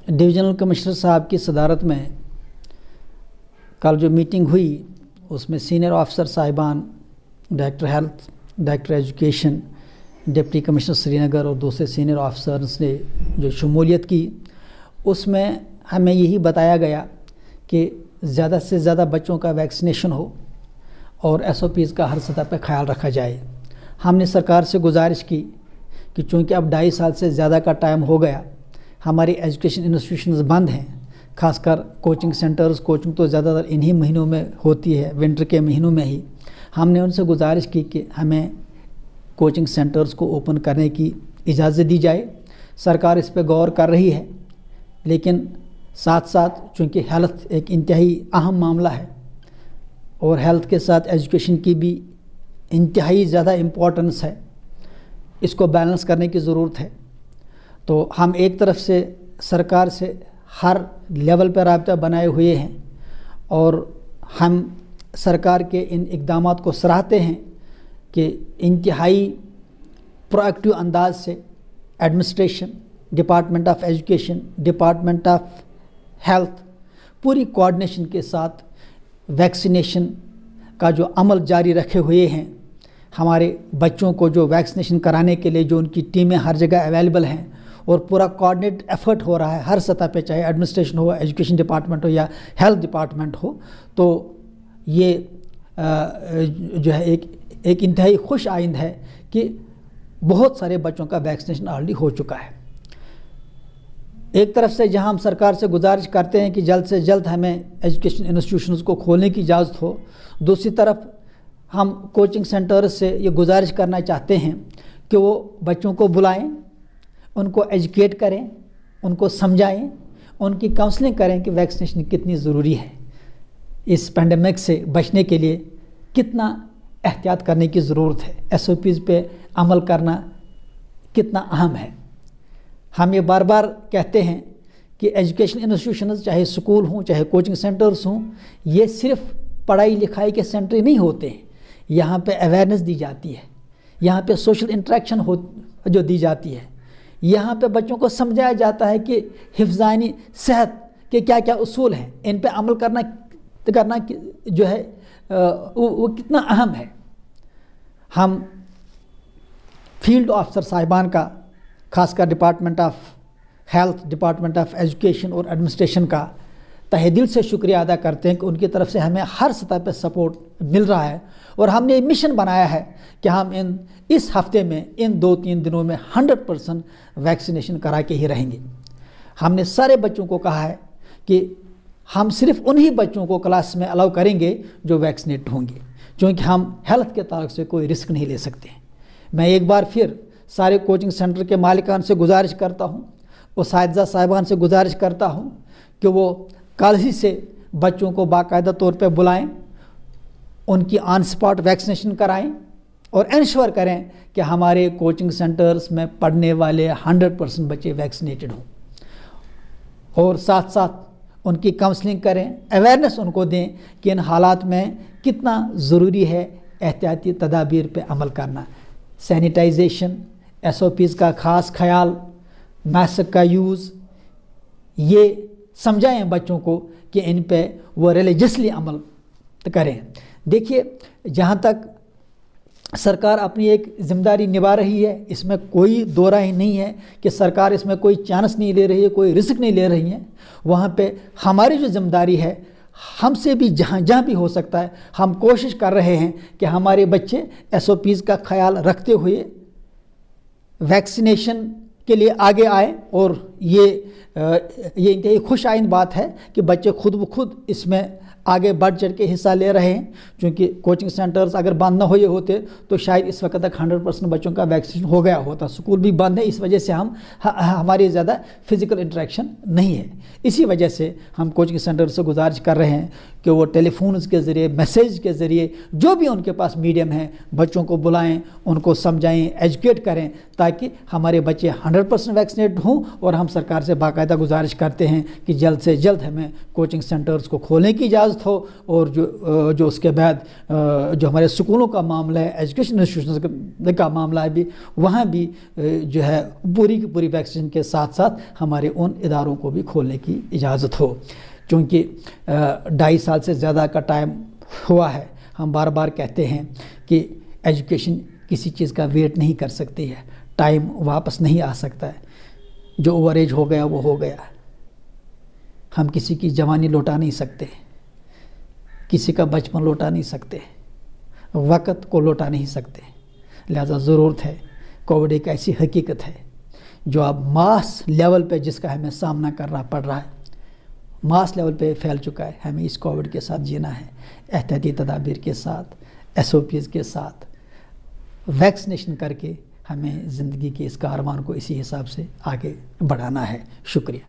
Divisional commissioner साहब की सदारत में कल जो मीटिंग हुई उसमें सीनियर ऑफिसर साहिबान, director health, director education, deputy commissioner Srinagar और दूसरे सीनियर ऑफिसर्स ने जो शमूलियत की, उसमें हमें यही बताया गया कि ज़्यादा से ज़्यादा बच्चों का वैक्सीनेशन हो और SOPs का हर सतह पर ख्याल रखा जाए। हमने सरकार से गुजारिश की कि चूँकि अब 2.5 साल से ज़्यादा का टाइम हो गया, हमारी एजुकेशन इंस्टीट्यूशंस बंद हैं, खासकर कोचिंग सेंटर्स। कोचिंग तो ज़्यादातर इन्हीं महीनों में होती है, विंटर के महीनों में ही। हमने उनसे गुजारिश की कि हमें कोचिंग सेंटर्स को ओपन करने की इजाज़त दी जाए। सरकार इस पर गौर कर रही है, लेकिन साथ साथ चूँकि हेल्थ एक इंतहाई अहम मामला है और हेल्थ के साथ एजुकेशन की भी इंतहाई ज़्यादा इम्पोर्टेंस है, इसको बैलेंस करने की ज़रूरत है। तो हम एक तरफ से सरकार से हर लेवल पर राब्ता बनाए हुए हैं और हम सरकार के इन इक़दामात को सराहते हैं कि इंतहाई प्रोएक्टिव अंदाज से administration, department of education, department of health पूरी कोऑर्डिनेशन के साथ वैक्सीनेशन का जो अमल जारी रखे हुए हैं। हमारे बच्चों को जो वैक्सीनेशन कराने के लिए जो उनकी टीमें हर जगह अवेलेबल हैं और पूरा कोऑर्डिनेट एफर्ट हो रहा है हर सतह पे, चाहे एडमिनिस्ट्रेशन हो, एजुकेशन डिपार्टमेंट हो या हेल्थ डिपार्टमेंट हो। तो ये जो है एक इंतहाई खुश आइंद है कि बहुत सारे बच्चों का वैक्सीनेशन ऑलरेडी हो चुका है। एक तरफ से जहां हम सरकार से गुजारिश करते हैं कि जल्द से जल्द हमें एजुकेशन इंस्टीट्यूशंस को खोलने की इजाज़त हो, दूसरी तरफ हम कोचिंग सेंटर्स से ये गुजारिश करना चाहते हैं कि वो बच्चों को बुलाएं, उनको एजुकेट करें, उनको समझाएं, उनकी काउंसलिंग करें कि वैक्सीनेशन कितनी ज़रूरी है, इस पेंडेमिक से बचने के लिए कितना एहतियात करने की ज़रूरत है, SOPs पे अमल करना कितना अहम है। हम ये बार बार कहते हैं कि एजुकेशन इंस्टीट्यूशंस, चाहे स्कूल हों, चाहे कोचिंग सेंटर्स हों, ये सिर्फ पढ़ाई लिखाई के सेंटर नहीं होते हैं। यहाँ पे अवेयरनेस दी जाती है, यहाँ पे सोशल इंटरेक्शन हो जो दी जाती है, यहाँ पे बच्चों को समझाया जाता है कि हिफ्ज़ानी सेहत के क्या क्या उसूल हैं, इन पे अमल करना जो है वो कितना अहम है। हम फील्ड ऑफिसर साहिबान का, खासकर department of health, department of education और एडमिनिस्ट्रेशन का तहे दिल से शुक्रिया अदा करते हैं कि उनकी तरफ से हमें हर सतह पर सपोर्ट मिल रहा है और हमने ये मिशन बनाया है कि हम इस हफ्ते में, इन 2-3 दिनों में 100% वैक्सीनेशन करा के ही रहेंगे। हमने सारे बच्चों को कहा है कि हम सिर्फ उन्हीं बच्चों को क्लास में अलाउ करेंगे जो वैक्सीनेट होंगे, क्योंकि हम हेल्थ के ताल्लुक से कोई रिस्क नहीं ले सकते। मैं एक बार फिर सारे कोचिंग सेंटर के मालिकान से गुजारिश करता हूँ, उसातिज़ा साहिबान से गुजारिश करता हूँ कि वो कल ही से बच्चों को बाकायदा तौर पे बुलाएं, उनकी ऑन स्पॉट वैक्सीनेशन कराएं और इंश्योर करें कि हमारे कोचिंग सेंटर्स में पढ़ने वाले 100% बच्चे वैक्सीनेटेड हों और साथ साथ उनकी काउंसलिंग करें, अवेयरनेस उनको दें कि इन हालात में कितना ज़रूरी है एहतियाती तदाबीर पे अमल करना। सैनिटाइजेशन, SOPs का ख़ास ख्याल, मास्क का यूज़, ये समझाएं बच्चों को कि इन पे वो रिलीजियसली अमल करें। देखिए, जहाँ तक सरकार अपनी एक ज़िम्मेदारी निभा रही है, इसमें कोई दो राय नहीं है कि सरकार इसमें कोई चांस नहीं ले रही है, कोई रिस्क नहीं ले रही है। वहाँ पे हमारी जो ज़िम्मेदारी है, हमसे भी जहाँ भी हो सकता है हम कोशिश कर रहे हैं कि हमारे बच्चे SOPs का ख्याल रखते हुए वैक्सीनेशन के लिए आगे आए। और ये इंतहाई खुश आइंद बात है कि बच्चे खुद ब खुद इसमें आगे बढ़ चढ़ के हिस्सा ले रहे हैं, क्योंकि कोचिंग सेंटर्स अगर बंद ना हुए होते तो शायद इस वक्त तक 100% बच्चों का वैक्सीन हो गया होता। स्कूल भी बंद है, इस वजह से हमारी ज़्यादा फिज़िकल इंटरेक्शन नहीं है। इसी वजह से हम कोचिंग सेंटर से गुजारिश कर रहे हैं कि वो टेलीफोन्स के ज़रिए, मैसेज के ज़रिए, जो भी उनके पास मीडियम है, बच्चों को बुलाएं, उनको समझाएं, एजुकेट करें, ताकि हमारे बच्चे 100% वैक्सीनेट हों। और हम सरकार से बाकायदा गुजारिश करते हैं कि जल्द से जल्द हमें कोचिंग सेंटर्स को खोलने की इजाज़त اجازت ہو، اور جو اس کے بعد جو ہمارے اسکولوں کا معاملہ ہے، ایجوکیشن انسٹیٹیوشنز کا معاملہ ہے بھی، وہاں بھی جو ہے پوری کی پوری ویکسین کے ساتھ ساتھ ہمارے ان اداروں کو بھی کھولنے کی اجازت ہو، چونکہ 2.5 سال سے زیادہ کا ٹائم ہوا ہے۔ ہم بار بار کہتے ہیں کہ ایجوکیشن کسی چیز کا ویٹ نہیں کر سکتی ہے، ٹائم واپس نہیں آ سکتا ہے، جو اوور ایج ہو گیا وہ ہو گیا، ہم کسی کی جوانی لوٹا نہیں سکتے، کسی کا بچپن لوٹا نہیں سکتے، وقت کو لوٹا نہیں سکتے، لہذا ضرورت ہے، کووڈ ایک ایسی حقیقت ہے جو اب ماس لیول پہ جس کا ہمیں سامنا کرنا پڑ رہا ہے، ماس لیول پہ پھیل چکا ہے، ہمیں اس کووڈ کے ساتھ جینا ہے، احتیاطی تدابیر کے ساتھ، SOPs کے ساتھ، ویکسینیشن کر کے ہمیں زندگی کے اس کاروان کو اسی حساب سے آگے بڑھانا ہے۔ شکریہ۔